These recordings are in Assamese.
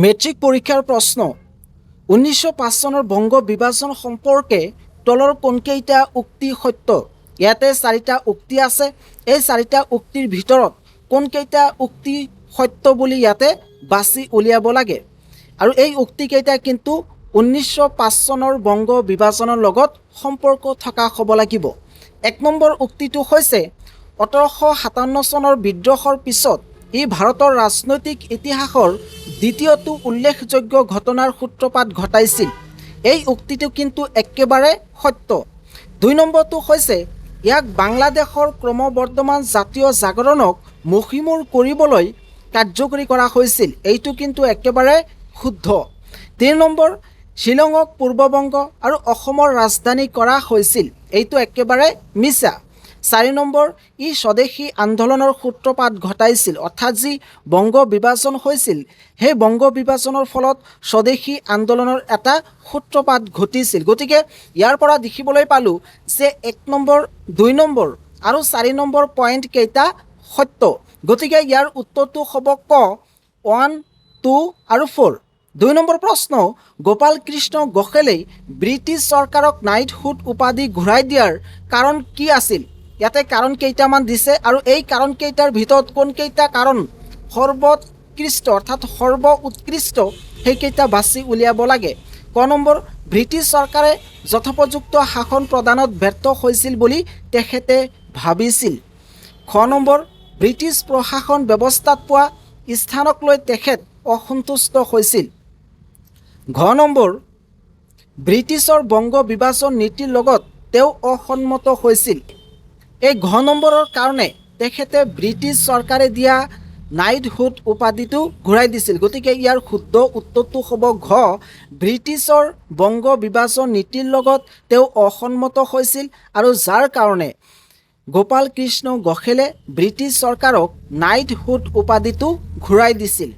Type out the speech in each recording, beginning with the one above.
মেট্ৰিক পৰীক্ষাৰ প্ৰশ্ন ১৯০৫ চনৰ বংগ বিভাজন সম্পৰ্কে তলৰ কোনকেইটা উক্তি সত্য? ইয়াতে ৪টা উক্তি আছে। এই ৪টা উক্তিৰ ভিতৰত কোনকেইটা উক্তি সত্য বুলি ইয়াতে বাছি উলিয়াব লাগে। আৰু এই উক্তিকেইটা কিন্তু ১৯০৫ চনৰ বংগ বিভাজনৰ লগত সম্পৰ্ক থকা হ'ব লাগিব। ১ নম্বৰ উক্তিটো হৈছে ১৮৫৭ চনৰ বিদ্ৰোহৰ পিছত ই ভাৰতৰ ৰাজনৈতিক ইতিহাসৰ দ্বিতীয়টো উল্লেখযোগ্য ঘটনাৰ সূত্ৰপাত ঘটাইছিল। এই উক্তিটো কিন্তু একেবাৰে সত্য। ২ নম্বৰটো হৈছে ইয়াক বাংলাদেশৰ ক্ৰমবৰ্ধমান জাতীয় জাগৰণক মষিমূৰ কৰিবলৈ কাৰ্যকৰী কৰা হৈছিল। এইটো কিন্তু একেবাৰে শুদ্ধ। ৩ নম্বৰ শ্বিলঙক পূৰ্ববংগ আৰু অসমৰ ৰাজধানী কৰা হৈছিল। এইটো একেবাৰে মিছা। ৪ নম্বৰ ই স্বদেশী আন্দোলনৰ সূত্ৰপাত ঘটাইছিল, অৰ্থাৎ যি বংগ বিভাজন হৈছিল সেই বংগ বিভাজনৰ ফলত স্বদেশী আন্দোলনৰ এটা সূত্ৰপাত ঘটিছিল। গতিকে ইয়াৰ পৰা দেখিবলৈ পালোঁ যে ১ নম্বৰ ২ নম্বৰ আৰু ৪ নম্বৰ পইণ্টকেইটা সত্য। গতিকে ইয়াৰ উত্তৰটো হ'ব ক ১, ২ আৰু ৪। ২ নম্বৰ প্ৰশ্ন গোপাল কৃষ্ণ গোখলেই ব্ৰিটিছ চৰকাৰক নাইটহুড উপাধি ঘূৰাই দিয়াৰ কাৰণ কি আছিল? ইয়াতে কাৰণ কেইটামান দিছে আৰু এই কাৰণকেইটাৰ ভিতৰত কোনকেইটা কাৰণ সৰ্বোৎকৃষ্ট অৰ্থাৎ সৰ্ব উৎকৃষ্ট সেইকেইটা বাছি উলিয়াব লাগে। ক নম্বৰ ব্ৰিটিছ চৰকাৰে যথোপযুক্ত শাসন প্ৰদানত ব্যৰ্থ হৈছিল বুলি তেখেতে ভাবিছিল। খ নম্বৰ ব্ৰিটিছ প্ৰশাসন ব্যৱস্থাত পোৱা স্থানক লৈ তেখেত অসন্তুষ্ট হৈছিল। ঘ নম্বৰ ব্ৰিটিছৰ বংগ বিভাজন নীতিৰ লগত তেওঁ অসন্মত হৈছিল। এই ঘ নম্বৰৰ কাৰণে তেখেতে ব্ৰিটিছ চৰকাৰে দিয়া নাইটহুড উপাধিটো ঘূৰাই দিছিল। গতিকে ইয়াৰ শুদ্ধ উত্তৰটো হ'ব ঘ ব্ৰিটিছৰ বংগ বিভাজন নীতিৰ লগত তেওঁ অসন্মত হৈছিল আৰু যাৰ কাৰণে গোপাল কৃষ্ণ গোখলে ব্ৰিটিছ চৰকাৰক নাইটহুড উপাধিটো ঘূৰাই দিছিল।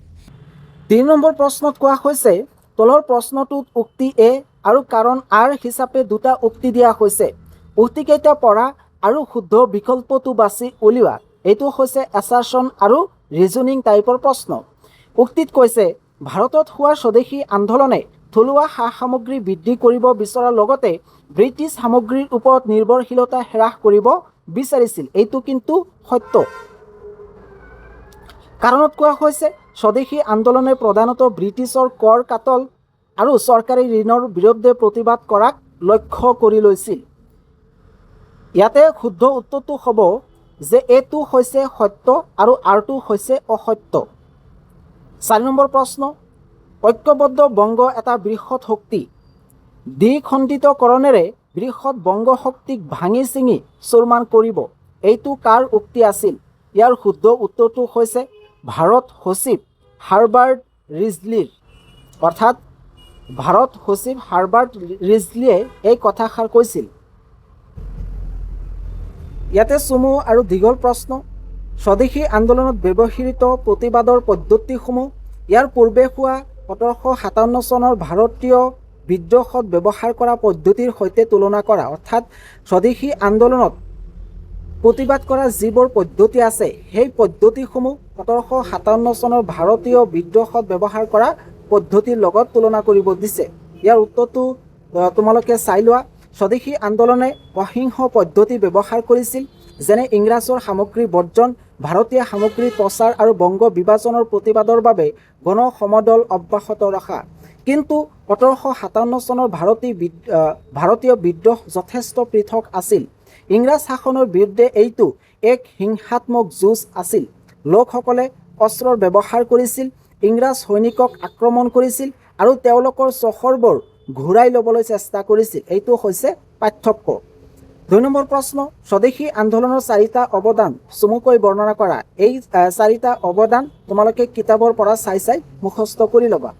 ৩ নম্বৰ প্ৰশ্নত কোৱা হৈছে তলৰ প্ৰশ্নটোত উক্তি এ আৰু কাৰণ আৰ হিচাপে দুটা উক্তি দিয়া হৈছে। উক্তিকেইটা পঢ়া আৰু শুদ্ধ বিকল্পটো বাছি উলিওৱা। এইটো হৈছে এছাৰশ্যন আৰু ৰিজনিং টাইপৰ প্ৰশ্ন। উক্তিত কৈছে ভাৰতত হোৱা স্বদেশী আন্দোলনে থলুৱা সা সামগ্ৰী বৃদ্ধি কৰিব বিচৰাৰ লগতে ব্ৰিটিছ সামগ্ৰীৰ ওপৰত নিৰ্ভৰশীলতা হ্ৰাস কৰিব বিচাৰিছিল। এইটো কিন্তু সত্য। কাৰণত কোৱা হৈছে স্বদেশী আন্দোলনে প্ৰধানতঃ ব্ৰিটিছৰ কৰ কাটল আৰু চৰকাৰী ঋণৰ বিৰুদ্ধে প্ৰতিবাদ কৰাক লক্ষ্য কৰি লৈছিল। ইয়াতে শুদ্ধ উত্তৰটো হ'ব যে এটো হৈছে সত্য আৰু আৰটো হৈছে অসত্য। ৪ নম্বৰ প্ৰশ্ন ঐক্যবদ্ধ বংগ এটা বৃহৎ শক্তি দ্বিখণ্ডিতকৰণেৰে বৃহৎ বংগ শক্তিক ভাঙি চিঙি চুৰমাৰ কৰিব। এইটো কাৰ উক্তি আছিল? ইয়াৰ শুদ্ধ উত্তৰটো হৈছে ভাৰত সচিব হাৰ্বাৰ্ট ৰিজলিৰ। অৰ্থাৎ ভাৰত সচিব হাৰ্বাৰ্ট ৰিজলিয়ে এই কথাষাৰ কৈছিল। ইয়াতে চমু আৰু দীঘল প্ৰশ্ন স্বদেশী আন্দোলনত ব্যৱহৃত প্ৰতিবাদৰ পদ্ধতিসমূহ ইয়াৰ পূৰ্বে হোৱা ১৮৫৭ চনৰ ভাৰতীয় বিদ্ৰোহত ব্যৱহাৰ কৰা পদ্ধতিৰ সৈতে তুলনা কৰা। অৰ্থাৎ স্বদেশী আন্দোলনত প্ৰতিবাদ কৰা যিবোৰ পদ্ধতি আছে সেই পদ্ধতিসমূহ ১৮৫৭ চনৰ ভাৰতীয় বিদ্ৰোহত ব্যৱহাৰ কৰা পদ্ধতিৰ লগত তুলনা কৰিব দিছে। ইয়াৰ উত্তৰটো তোমালোকে চাই লোৱা। স্বদেশী আন্দোলনে অহিংস পদ্ধতি ব্যৱহাৰ কৰিছিল, যেনে ইংৰাজৰ সামগ্ৰী বৰ্জন, ভাৰতীয় সামগ্ৰীৰ প্ৰচাৰ আৰু বংগ বিভাজনৰ প্ৰতিবাদৰ বাবে গণ সমদল অব্যাহত ৰখা। কিন্তু ১৮৫৭ চনৰ ভাৰতীয় বিদ্ৰোহ যথেষ্ট পৃথক আছিল। ইংৰাজ শাসনৰ বিৰুদ্ধে এইটো এক হিংসাত্মক যুঁজ আছিল। লোকসকলে অস্ত্ৰৰ ব্যৱহাৰ কৰিছিল, ইংৰাজ সৈনিকক আক্ৰমণ কৰিছিল আৰু তেওঁলোকৰ চহৰবোৰ ঘূৰাই ল'বলৈ চেষ্টা কৰিছিল। এইটো হৈছে পাৰ্থক্য। ২ নম্বৰ প্ৰশ্ন স্বদেশী আন্দোলনৰ ৪টা অৱদান চমুকৈ বৰ্ণনা কৰা। এই ৪টা অৱদান তোমালোকে কিতাপৰ পৰা চাই মুখস্থ কৰি ল'বা।